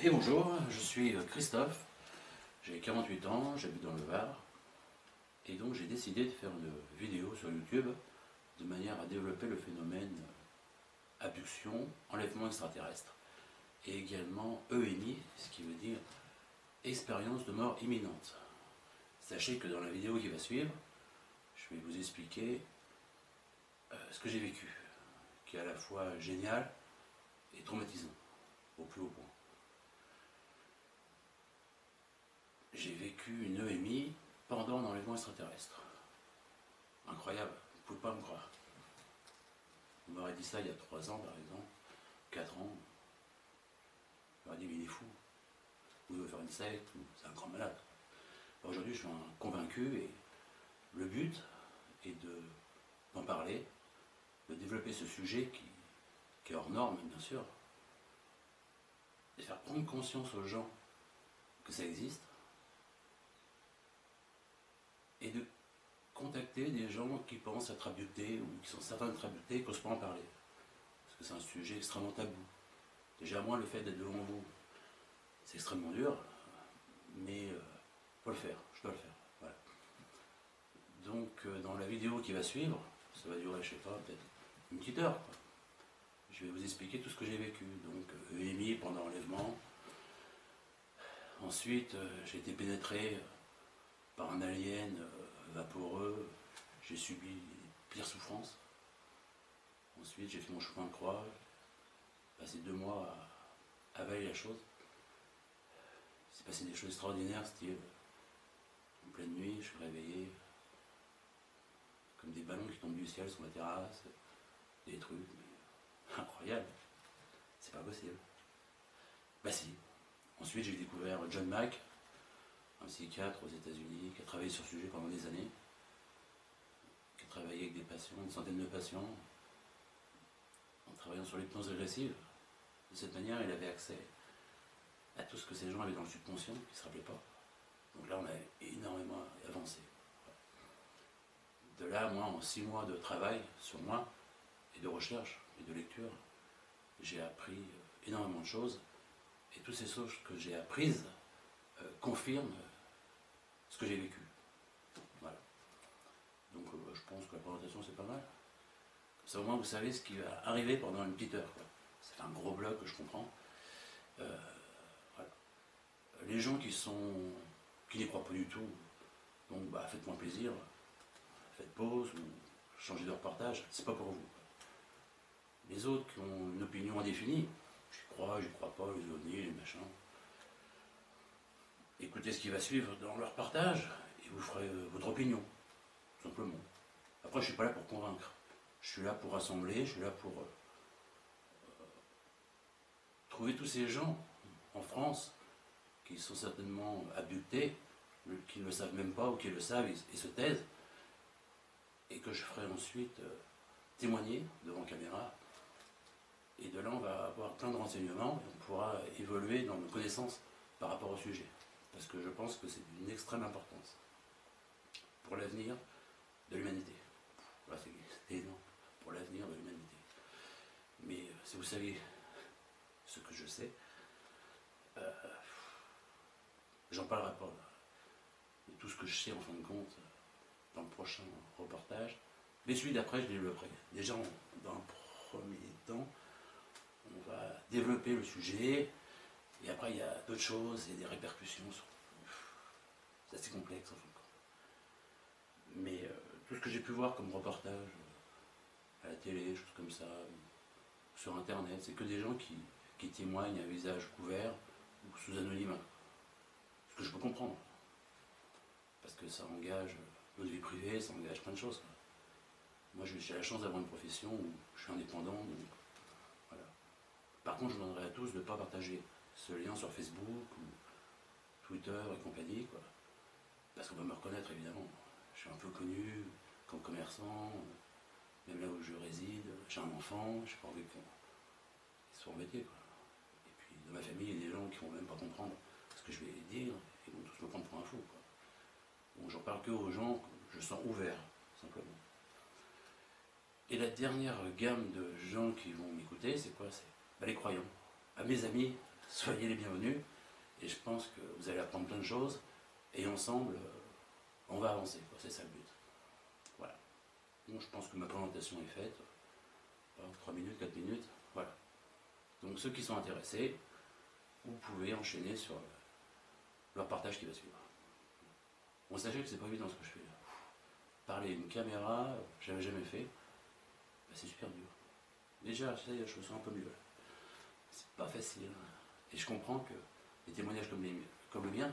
Et bonjour, je suis Christophe, j'ai 48 ans, j'habite dans le Var, et donc j'ai décidé de faire une vidéo sur YouTube de manière à développer le phénomène abduction, enlèvement extraterrestre, et également EMI, ce qui veut dire expérience de mort imminente. Sachez que dans la vidéo qui va suivre, je vais vous expliquer ce que j'ai vécu, qui est à la fois génial et traumatisant, au plus haut point. J'ai vécu une EMI pendant un enlèvement extraterrestre. Incroyable, vous ne pouvez pas me croire. On m'aurait dit ça il y a 3 ans par exemple, 4 ans. On m'aurait dit mais il est fou, vous devez faire une secte, c'est un grand malade. Aujourd'hui je suis un convaincu et le but est d'en parler, de développer ce sujet qui est hors norme bien sûr, de faire prendre conscience aux gens que ça existe, et de contacter des gens qui pensent être abductés ou qui sont certains d'être abductés et qui n'osent pas en parler. Parce que c'est un sujet extrêmement tabou. Déjà, moi, le fait d'être devant vous, c'est extrêmement dur, mais faut le faire, je dois le faire. Voilà. Donc, dans la vidéo qui va suivre, ça va durer, je sais pas, peut-être une petite heure, quoi. Je vais vous expliquer tout ce que j'ai vécu. Donc, EMI pendant l'enlèvement. Ensuite, j'ai été pénétré par un alien vaporeux, j'ai subi les pires souffrances. Ensuite, j'ai fait mon chemin de croix, passé 2 mois à avaler la chose. Il s'est passé des choses extraordinaires, style en pleine nuit, je suis réveillé comme des ballons qui tombent du ciel sur ma terrasse, des trucs mais incroyables, c'est pas possible. Bah si. Ensuite, j'ai découvert John Mack, un psychiatre aux États-Unis qui a travaillé sur ce sujet pendant des années, qui a travaillé avec des patients, une centaine de patients, en travaillant sur l'hypnose régressive. De cette manière, il avait accès à tout ce que ces gens avaient dans le subconscient, qui ne se rappelaient pas. Donc là, on a énormément avancé. De là, moi, en 6 mois de travail sur moi, et de recherche, et de lecture, j'ai appris énormément de choses, et toutes ces choses que j'ai apprises confirment ce que j'ai vécu. Voilà. Donc je pense que la présentation c'est pas mal. Comme ça au moins vous savez ce qui va arriver pendant une petite heure, quoi. Ça fait un gros bloc que je comprends. Voilà. Les gens qui n'y croient pas du tout, donc bah, faites-moi plaisir, faites pause ou changez de reportage, c'est pas pour vous. Les autres qui ont une opinion indéfinie, j'y crois pas, les ovnis, les machins, écoutez ce qui va suivre dans leur partage et vous ferez votre opinion, tout simplement. Après, je ne suis pas là pour convaincre. Je suis là pour rassembler, je suis là pour trouver tous ces gens en France qui sont certainement abductés, qui ne le savent même pas ou qui le savent et se taisent, et que je ferai ensuite témoigner devant caméra. Et de là, on va avoir plein de renseignements et on pourra évoluer dans nos connaissances par rapport au sujet. Parce que je pense que c'est d'une extrême importance pour l'avenir de l'humanité. Voilà, c'est énorme, pour l'avenir de l'humanité. Mais si vous savez ce que je sais, j'en parlerai pas là. De tout ce que je sais en fin de compte dans le prochain reportage. Mais celui d'après, je développerai. Déjà, dans un premier temps, on va développer le sujet. Et après, il y a d'autres choses et des répercussions. C'est assez complexe, en fin de compte. Mais tout ce que j'ai pu voir comme reportage à la télé, choses comme ça, sur Internet, c'est que des gens qui témoignent à visage couvert ou sous anonymat. Ce que je peux comprendre. Parce que ça engage notre vie privée, ça engage plein de choses, quoi. Moi, j'ai la chance d'avoir une profession où je suis indépendant, donc voilà. Par contre, je demanderai à tous de ne pas partager ce lien sur Facebook ou Twitter et compagnie, quoi. Parce qu'on va me reconnaître, évidemment. Je suis un peu connu comme commerçant, même là où je réside, j'ai un enfant, je n'ai pas envie qu'ils soient embêtés, quoi. Et puis, dans ma famille, il y a des gens qui ne vont même pas comprendre ce que je vais dire, et vont tous me prendre pour un fou, quoi. Bon, j'en parle que aux gens que je sens ouverts, simplement. Et la dernière gamme de gens qui vont m'écouter, c'est quoi? C'est les croyants. À mes amis, soyez les bienvenus. Et je pense que vous allez apprendre plein de choses. Et ensemble, on va avancer. C'est ça le but. Voilà. Donc je pense que ma présentation est faite. 3 minutes, 4 minutes. Voilà. Donc ceux qui sont intéressés, vous pouvez enchaîner sur leur partage qui va suivre. Bon, sachez que c'est pas évident ce que je fais là. Parler à une caméra, j'avais jamais fait. Ben, c'est super dur. Déjà, je me sens un peu mieux. C'est pas facile. Et je comprends que des témoignages comme le mien,